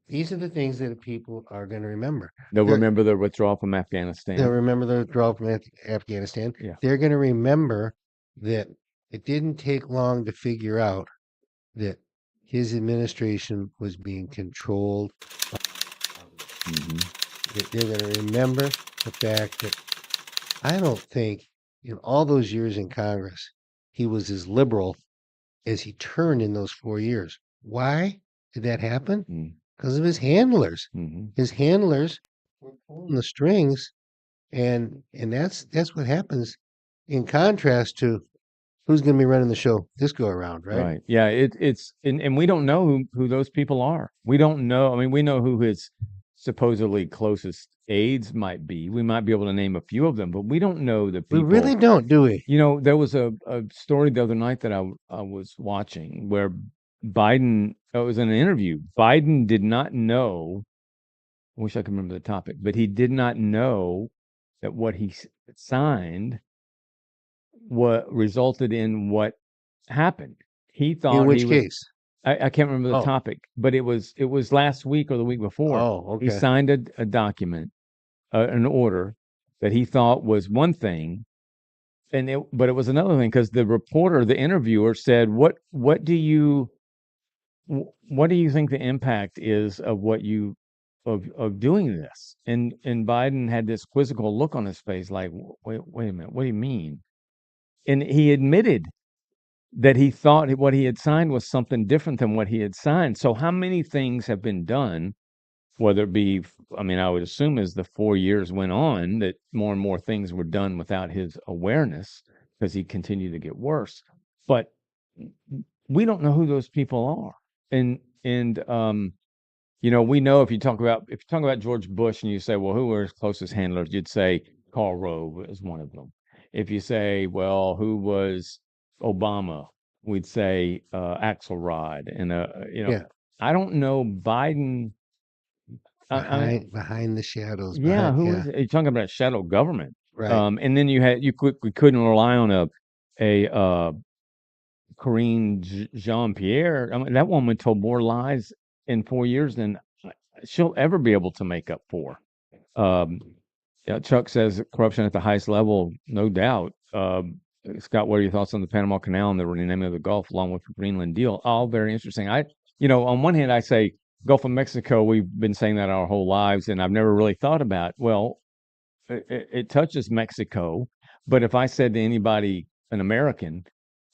these are the things that people are going to remember. They'll They're, remember the withdrawal from they'll Afghanistan. remember the withdrawal from Afghanistan. Yeah. They're going to remember that it didn't take long to figure out that his administration was being controlled. Mhm. They're going to remember the fact that I don't think in all those years in Congress he was as liberal as he turned in those 4 years. Why did that happen? Mm. Because of his handlers. Mhm. His handlers were pulling the strings, and that's what happens. In contrast to who's going to be running the show this go around, right? Right. Yeah. It's and we don't know who those people are. We don't know. I mean, we know who his supposedly closest aides might be. We might be able to name a few of them, but we don't know the We people. really don't, do we? There was a story the other night that I was watching where Biden, it was in an interview. Biden did not know, I wish I could remember the topic, but he did not know that what he signed what resulted in what happened. He In thought which case? I can't remember the Oh, topic, but it was last week or the week before. oh, He okay. signed a document, an order that he thought was one thing, but it was another thing because the reporter, the interviewer said, what do you what do you think the impact is of what you of doing this? And Biden had this quizzical look on his face, like, wait a minute, what do you mean? And he admitted that he thought what he had signed was something different than what he had signed. So how many things have been done, whether it be, I mean, I would assume as the 4 years went on, that more and more things were done without his awareness because he continued to get worse. But we don't know who those people are. And we know if you talk about George Bush and you say, well, who were his closest handlers? You'd say Karl Rove is one of them. If you say, well, who was Obama? We'd say Axelrod. And Yeah. I don't know Biden. I mean, Behind the shadows. yeah, who Yeah. is you're talking about shadow government? Right. And then we couldn't rely on a Corinne Jean Pierre. I mean, that woman told more lies in 4 years than she'll ever be able to make up for. Um, yeah, Chuck says corruption at the highest level, no doubt. Scott, what are your thoughts on the Panama Canal and the renaming of the Gulf, along with the Greenland deal? All very interesting. On one hand, I say Gulf of Mexico. We've been saying that our whole lives, and I've never really thought about. Well, it touches Mexico, but if I said to anybody, an American,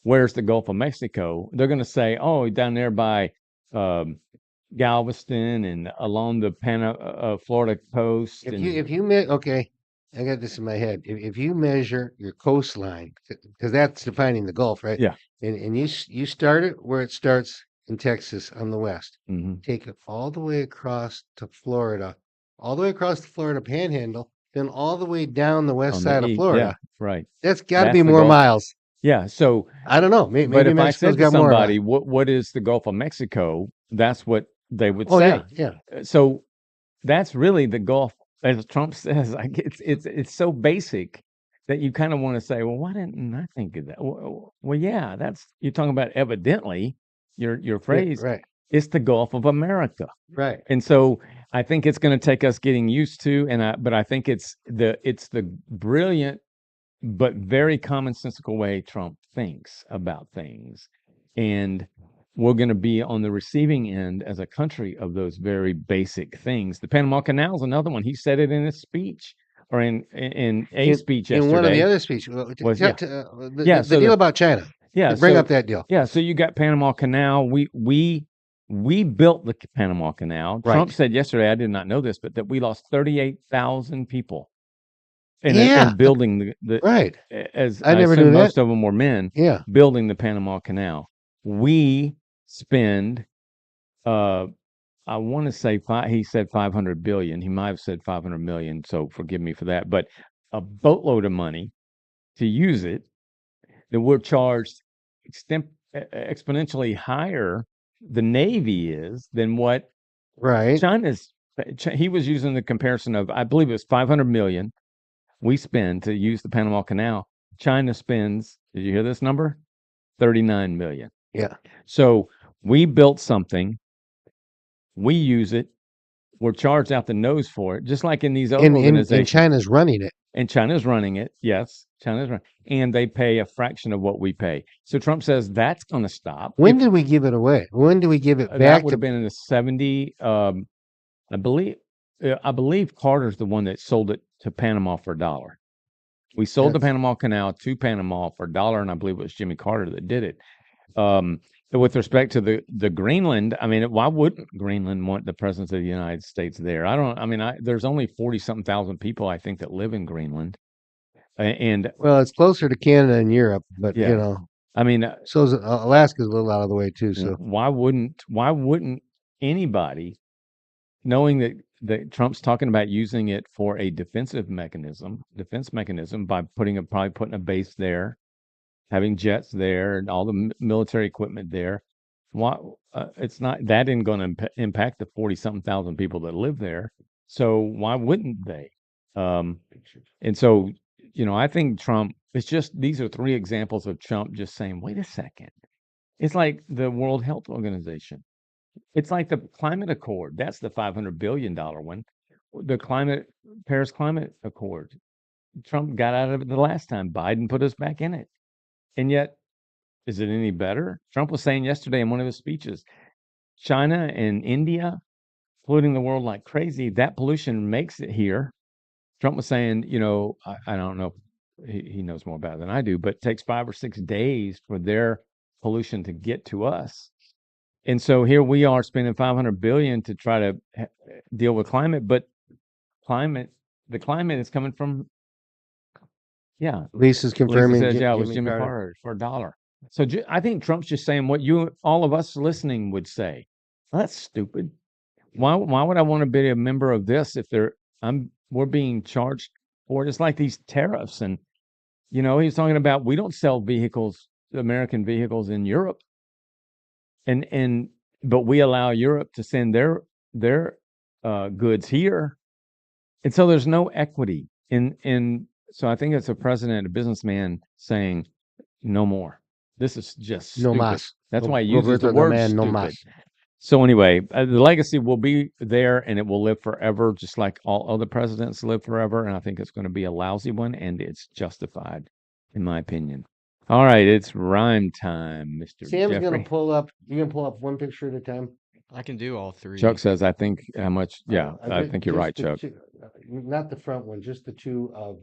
where's the Gulf of Mexico? They're going to say, oh, down there by um, Galveston and along the Florida coast. Okay, I got this in my head. If you measure your coastline, because that's defining the Gulf, right? Yeah. And you start it where it starts in Texas on the west, Hmm. take it all the way across to Florida, all the way across the Florida Panhandle, then all the way down the west On side of yeah, Florida. right. That's got to That's be the more Gulf. miles. Yeah. So, I don't know. but Maybe if I Mexico's said to got more of somebody, what is the Gulf of Mexico? That's what they would Oh say. yeah. So that's really the Gulf, as Trump says. Like it's so basic that you kind of want to say, well, why didn't I think of that? Well, yeah, you're talking about evidently your Yeah, phrase. right. It's the Gulf of America. Right. And so I think it's going to take us getting used to, but I think it's the brilliant but very commonsensical way Trump thinks about things. And we're going to be on the receiving end as a country of those very basic things. The Panama Canal is another one. He said it in his speech or in a speech In one of the yesterday. other speeches, Yeah. the deal about China. Yeah, Bring so up that deal. yeah, so you got Panama Canal. We built the Panama Canal. Right. Trump said yesterday, I did not know this, but that we lost 38,000 people Yeah. in building Right. as I I never knew assume that. most of them were men Yeah. building the Panama Canal. We spend I want to say he said 500 billion. He might have said 500 million, so forgive me for that, but a boatload of money to use it that we're charged exponentially higher the Navy is than what Right. China's. He was using the comparison of, I believe it was 500 million we spend to use the Panama Canal. China spends, did you hear this number? 39 million. Yeah. So we built something, we use it, we're charged out the nose for it, just like in these other And organizations. China's running it. And China's running it. Yes, China's running, and they pay a fraction of what we pay. So Trump says that's going to stop. When did we give it away? When do we give it That back would have been in the 70. I believe Carter's the one that sold it to Panama for $1. We sold the Panama Canal to Panama for $1, and I believe it was Jimmy Carter that did it. With respect to the Greenland, I mean, why wouldn't Greenland want the presence of the United States there? There's only 40-something thousand people, I think, that live in Greenland. And Well, it's closer to Canada and Europe, but yeah, I mean, so Alaska's a little out of the way too. So why wouldn't anybody, knowing that Trump's talking about using it for a defense mechanism by probably putting a base there, having jets there and all the military equipment there. Why it's not that isn't going to impact the 40-something thousand people that live there. So why wouldn't they? And so, I think Trump, it's just, these are three examples of Trump just saying, wait a second. It's like the World Health Organization. It's like the climate accord. That's the $500 billion one. The Paris Climate Accord. Trump got out of it the last time. Biden put us back in it. And yet, is it any better? Trump was saying yesterday in one of his speeches, China and India polluting the world like crazy. That pollution makes it here. Trump was saying, I don't know, he knows more about it than I do, but it takes 5 or 6 days for their pollution to get to us. And so here we are spending 500 billion to try to deal with climate, but the climate is coming from, yeah, Lisa's Lisa confirming says, yeah, it was Jimmy Jimmy Carter. Carter for $1. So I think Trump's just saying what all of us listening would say. Well, that's stupid. Why would I want to be a member of this if we're being charged for it? It's like these tariffs, and he was talking about we don't sell American vehicles in Europe, but we allow Europe to send their goods here, and so there's no equity so I think it's a president, a businessman saying no more. This is just No stupid. mas. That's why he uses the Roberto, word man, no stupid. mas. So anyway, the legacy will be there and it will live forever, just like all other presidents live forever. And I think it's going to be a lousy one, and it's justified, in my opinion. All right, it's rhyme time, Mr. Sam's Jeffrey. gonna pull up. You're gonna pull up one picture at a time. I can do all three. Chuck says, I think how much? Yeah, I Ju- think you're just right, the Chuck. two- not the front one, just the two of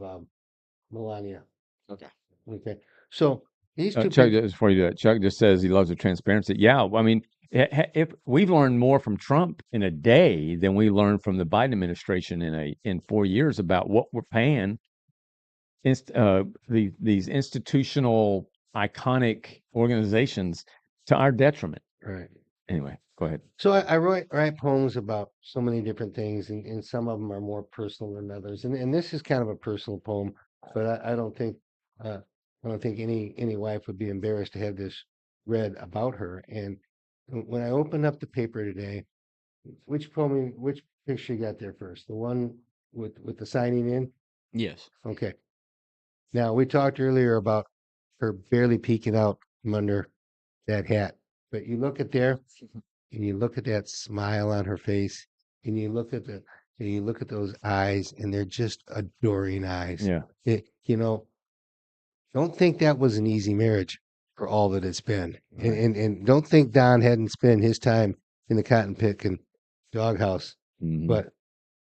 Melania. Okay. Okay. So these two Chuck, pictures. before you do that, Chuck just says he loves the transparency. Yeah, I mean, if we've learned more from Trump in a day than we learned from the Biden administration in 4 years about what we're paying these institutional iconic organizations to our detriment. Right. Anyway, go ahead. So I write poems about so many different things, and some of them are more personal than others. And this is kind of a personal poem, but I don't think any wife would be embarrassed to have this read about her. And when I opened up the paper today, which picture you got there first? The one with the signing in? Yes. Okay. Now we talked earlier about her barely peeking out from under that hat, but you look at there, and you look at that smile on her face, and you look at those eyes, and they're just adoring eyes. Yeah. Don't think that was an easy marriage for all that it's been, Right. and don't think Don hadn't spent his time in the cotton picking doghouse. Mhm. But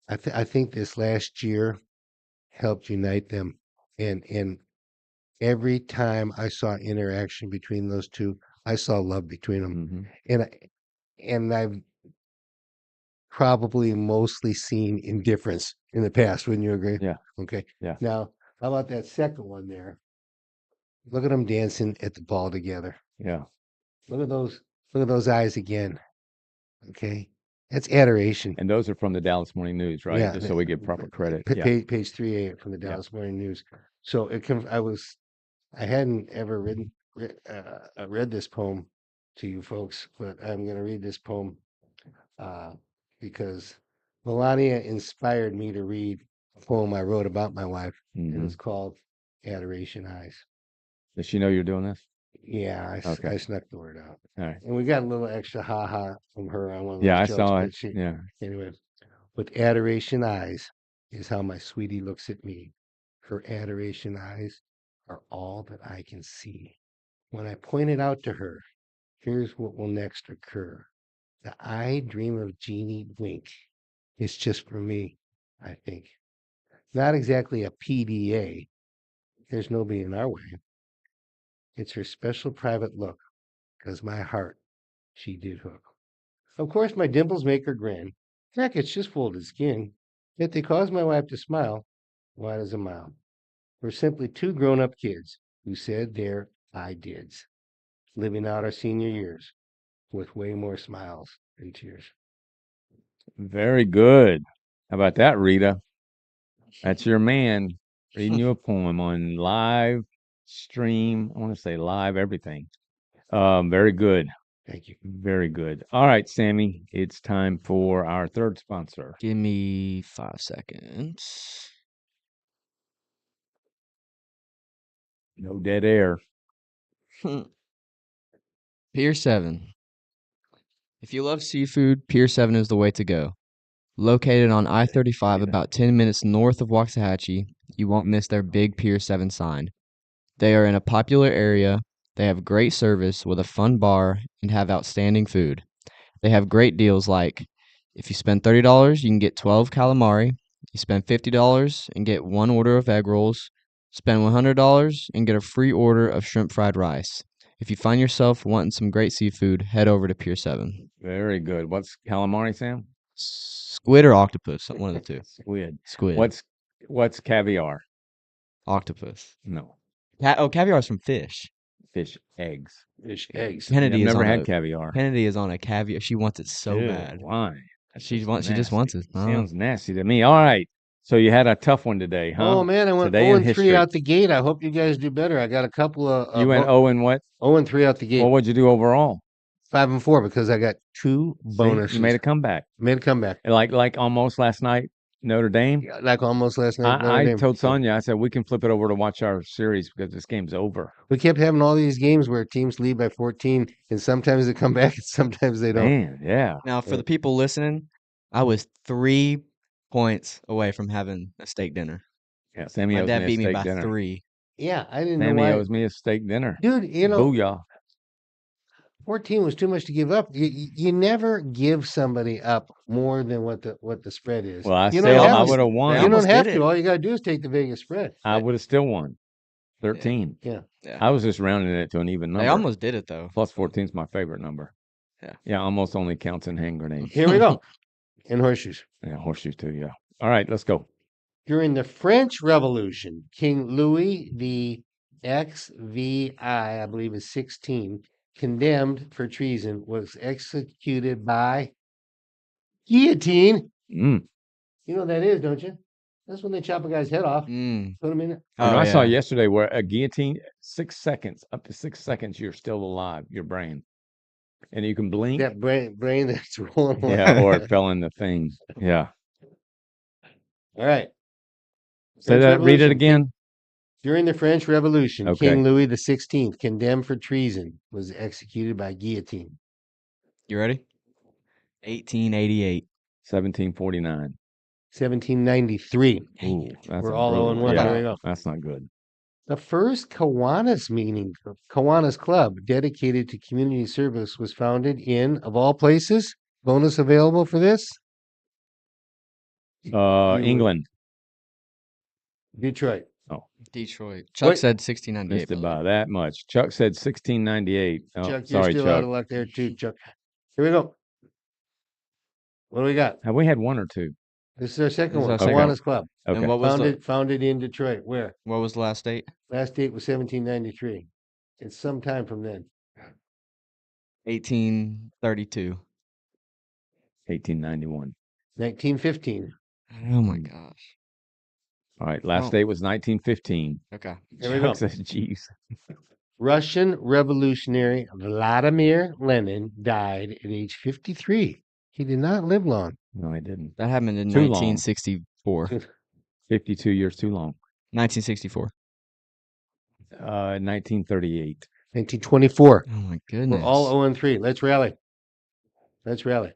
I think this last year helped unite them, and every time I saw interaction between those two, I saw love between them, Mhm. and I've probably mostly seen indifference in the past. Wouldn't you agree? Yeah. Okay. Yeah. Now, how about that second one there? Look at them dancing at the ball together. Yeah. Look at those eyes again. Okay. That's adoration. And those are from the Dallas Morning News, right? Yeah. Just so we get proper credit. Yeah. Page 3A from the Yeah. Dallas Morning News. So I hadn't ever read this poem to you folks, but I'm going to read this poem because Melania inspired me to read a poem I wrote about my wife, and Mhm. it's called Adoration Eyes. Does she know you're doing this? Yeah, Okay. I snuck the word out. All right. And we got a little extra ha from her on one of Yeah, I those jokes, saw but it. Yeah. anyway, with adoration eyes is how my sweetie looks at me. Her adoration eyes are all that I can see. When I point it out to her, here's what will next occur. The I dream of Jeannie wink. It's just for me, I think. Not exactly a PDA. There's nobody in our way. It's her special private look, 'cause my heart she did hook. Of course, my dimples make her grin. Heck, it's just folded skin. Yet they cause my wife to smile, wide as a mile. We're simply two grown-up kids who said their I dids, living out our senior years with way more smiles than tears. Very good. How about that, Rita? That's your man reading you a poem on live stream. I want to say live everything. Very good. Thank you. Very good. All right, Sammy, it's time for our third sponsor. Give me 5 seconds. No dead air. Pier 7. If you love seafood, Pier 7 is the way to go. Located on I-35 about 10 minutes north of Waxahachie, you won't miss their big Pier 7 sign. They are in a popular area, they have great service with a fun bar, and have outstanding food. They have great deals like if you spend $30, you can get 12 calamari. You spend $50 and get one order of egg rolls. Spend $100 and get a free order of shrimp fried rice. If you find yourself wanting some great seafood, head over to Pier 7. Very good. What's calamari, Sam? Squid or octopus, one of the two. Squid. Squid. What's caviar? Octopus. No, Caviar is from fish. fish eggs. Fish eggs. Kennedy I've is never on had a caviar. Kennedy is on a caviar. She wants it so Ew, bad. Why? She That's just wants nasty. it. Sounds nasty to me. All right. So you had a tough one today, huh? Oh man, I went Today 0 in and 3 history. out the gate. I hope you guys do better. I got a couple of You went 0 and what? 0 and 3 out the gate. Well, what'd you do overall? 5 and 4 because I got 2 See, bonuses. you made a comeback. Made a comeback. Like almost last night, Notre Dame. Yeah, like almost last night. Notre I Dame. told Sonia, I said we can flip it over to watch our series because this game's over. We kept having all these games where teams lead by 14, and sometimes they come back, and sometimes they don't. Man, yeah. Now, for the people listening, I was 3 points away from having a steak dinner. Yeah, Sammy My owes dad me a beat me steak by dinner. 3. Yeah, I didn't know Sammy why. owes me a steak dinner. Dude, you know, Booyah. 14 was too much to give up. You never give somebody up more than what the spread is. Well, I You still, don't I have would to. have won. They You don't almost have did to. it. All you got to do is take the Vegas spread. I would have still won. 13. Yeah. Yeah. I was just rounding it to an even number. They almost did it, though. Plus 14 is my favorite number. Yeah. Yeah, almost only counts in hand grenades. Here we go. And horseshoes. Yeah, horseshoes too, yeah. All right, let's go. During the French Revolution, King Louis the XVI, I believe is 16, condemned for treason, was executed by guillotine. Mm. You know what that is, don't you? That's when they chop a guy's head off, Mm. put him in it. You know, Oh, I saw yeah. yesterday where a guillotine, 6 seconds, up to 6 seconds, you're still alive, your brain. And you can blink. That brain that's rolling. Yeah, or it fell in the thing. Yeah. All right. Say French that, read it Revolution. again. During the French Revolution, Okay. King Louis XVI, condemned for treason, was executed by guillotine. You ready? 1888. 1749. 1793. Ooh, that's We're a all brutal 0 and one. 1. Yeah, Here we go. that's not good. The first Kiwanis Club dedicated to community service was founded in, of all places, bonus available for this? England. Detroit. Detroit. Chuck Wait. said 1698. Missed it by the way. by that much. Chuck said 1698. Oh, Chuck, sorry, you're still out Chuck. of luck there too, Chuck. Here we go. What do we got? Have we had one or two? This is our second This is one. our second one. Kiwanis Club. Okay. And what was Founded in Detroit. Where? what was the last date? Last date was 1793. It's some time from then. 1832. 1891. 1915. Oh my gosh. All right. Last Oh. date was 1915. Okay. Here we go. Chuck said, geez. Russian revolutionary Vladimir Lenin died at age 53. He did not live long. No, I didn't. That happened in Too long. 1964. 52 years too long. 1964. 1938. 1924. Oh my We're goodness. all 0 and 3. Let's rally. Let's rally.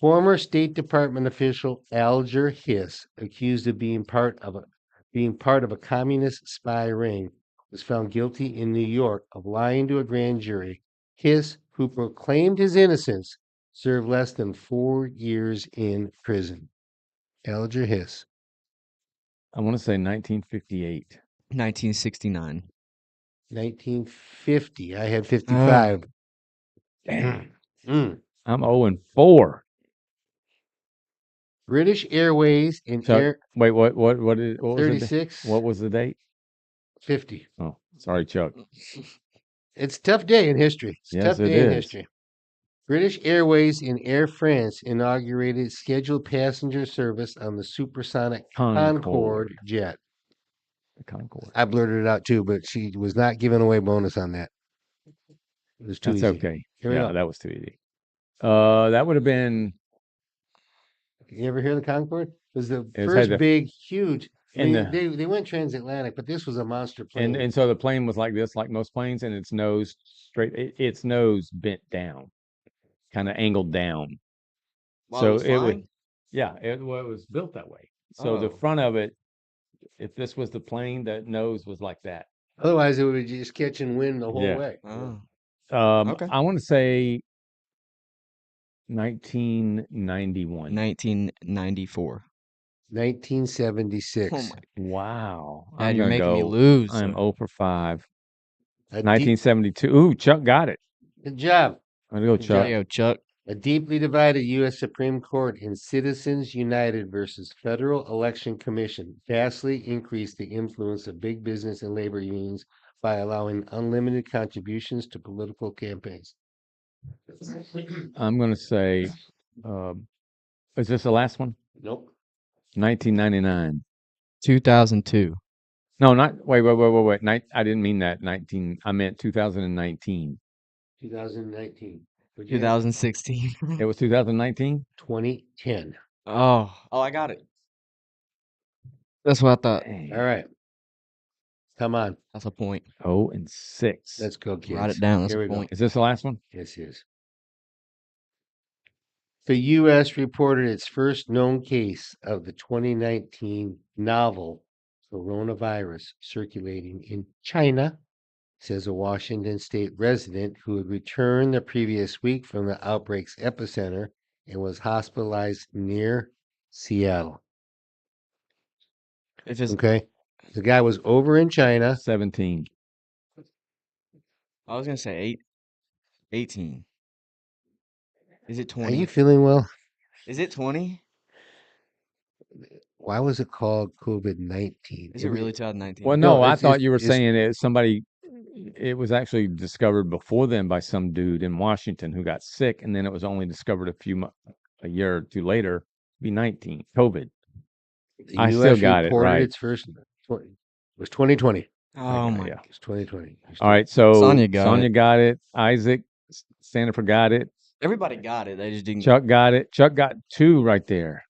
Former State Department official Alger Hiss, accused of being part of a communist spy ring, was found guilty in New York of lying to a grand jury. Hiss, who proclaimed his innocence, served less than 4 years in prison. Alger Hiss. I want to say 1958. 1969. 1950. I had 55. Damn. Mm. I'm 0 and 4. British Airways and Chuck, Air wait, what was the 36. what was the date? 50. Oh, sorry, Chuck. It's a tough day in history. It's a Yes, tough it day in is. history. British Airways and Air France inaugurated scheduled passenger service on the supersonic Concorde jet. The Concorde. I blurted it out too, but she was not giving away bonus on that. It was too That's easy. okay. Here we Yeah, go. that was too easy. That would have been. You ever hear the Concorde? It was the It first had the- big, huge. I and mean, they went transatlantic, but this was a monster plane. And so the plane was like this, like most planes, and its nose straight, its nose bent down, kind of angled down. While it was flying? Yeah, it was built that way. So the Oh. front of it, if this was the plane, the nose was like that. Otherwise, it would be just catching wind the whole Yeah. way. Oh. Um, Okay. I want to say 1991. 1994. 1976. Oh my! Wow. Dad, I'm you're gonna making me go. lose. I'm 0 for 5. A deep, 1972. Ooh, Chuck got it. good job. I'm gonna go, Good Chuck. There you go, Chuck. A deeply divided U.S. Supreme Court in Citizens United versus Federal Election Commission vastly increased the influence of big business and labor unions by allowing unlimited contributions to political campaigns. I'm gonna say, is this the last one? Nope. 1999. 2002. No, not wait. I didn't mean that. 19. I meant 2019. 2019. What'd you have? 2016. It was 2019. 2010. Oh, I got it. That's what I thought. All right. Come on. That's a point. 0 and 6. Let's go, kids. Write it down. That's Here a we go. point. Is this the last one? Yes, yes. The U.S. reported its first known case of the 2019 novel coronavirus circulating in China, says a Washington state resident who had returned the previous week from the outbreak's epicenter and was hospitalized near Seattle. If it's, Okay. The guy was over in China. 17. I was gonna say 18. Is it Are 20? you feeling well? Is it 20? Why was it called COVID-19? Is it really 2019? Well, No, no, I it's thought you were it's saying it somebody. It was actually discovered before then by some dude in Washington who got sick, and then it was only discovered a year or two later. Be 19 COVID. the I U.S. still got it reported right. its first. It was 2020. Oh my! Yeah. It's 2020. All right, so Sonia got it. got it. Isaac Stanford got it. Everybody got it. They just didn't. Chuck got it. Chuck got 2 right there.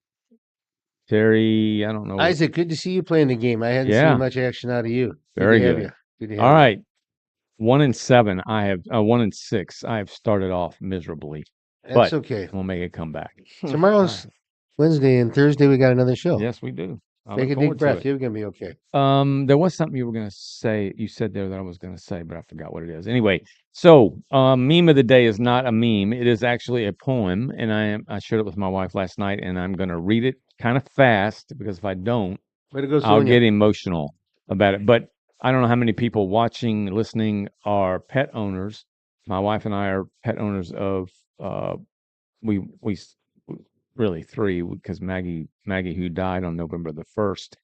Terry, I don't know. Isaac, good to see you playing the game. I hadn't Yeah. seen much action out of you. Very to have good. you. Good to have All you. right. 1 and 7. I have 1 and 6. I have started off miserably. That's But okay. we'll make it come back. Tomorrow's Wednesday and Thursday we got another show. Yes, we do. I Take look a deep forward to breath. it. You're gonna be okay. There was something you were gonna say. You said there that I was gonna say, but I forgot what it is. Anyway, so meme of the day is not a meme. It is actually a poem, and I shared it with my wife last night, and I'm gonna read it kind of fast because if I don't, Way to go, I'll Sonia. get emotional about it. But I don't know how many people watching, listening are pet owners. My wife and I are pet owners of we really 3 because Maggie who died on November the 1st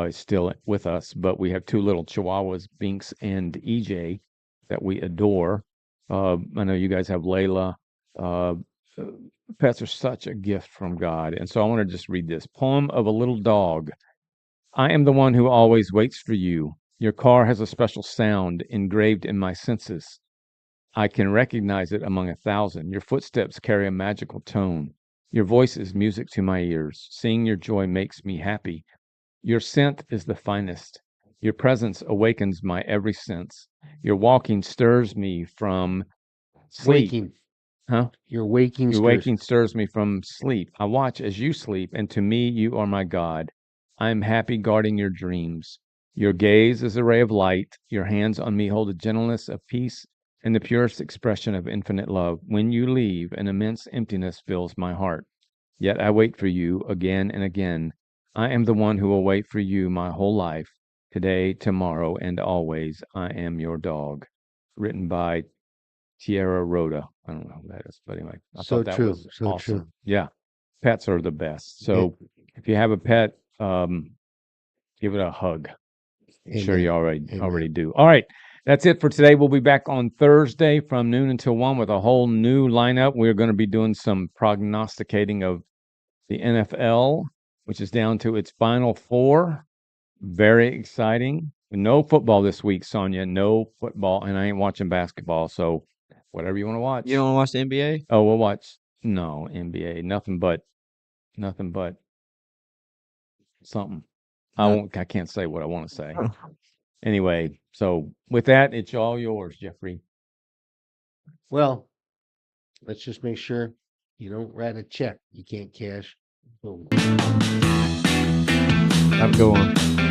is still with us, but we have 2 little Chihuahuas, Binks and EJ, that we adore. I know you guys have Layla. Uh, uh, Pets are such a gift from God, and so I want to just read this poem of a little dog. I am the one who always waits for you. Your car has a special sound engraved in my senses. I can recognize it among 1,000. Your footsteps carry a magical tone. Your voice is music to my ears. Seeing your joy makes me happy. Your scent is the finest. Your presence awakens my every sense. Your walking stirs me from sleep. Waking. Huh? Your waking Your stirs. waking stirs me from sleep. I watch as you sleep, and to me, you are my God. I am happy guarding your dreams. Your gaze is a ray of light. Your hands on me hold a gentleness of peace and the purest expression of infinite love. When you leave, an immense emptiness fills my heart. Yet I wait for you again and again. I am the one who will wait for you my whole life. Today, tomorrow, and always, I am your dog. Written by Tierra Rhoda. I don't know who that is, but anyway, I So thought that true. was So awesome. true. Yeah, pets are the best. So if you have a pet, give it a hug. I'm sure you Amen. already do. All right, that's it for today. We'll be back on Thursday from noon until 1 with a whole new lineup. We're going to be doing some prognosticating of the NFL, which is down to its final 4. Very exciting. No football this week, Sonia. No football, and I ain't watching basketball. So whatever you want to watch. You don't watch the NBA? Oh, we'll watch. No NBA. Nothing but something. I can't say what I want to say. Anyway, so with that, it's all yours, Jeffrey. Well, let's just make sure you don't write a check you can't cash. Boom. Have a good one.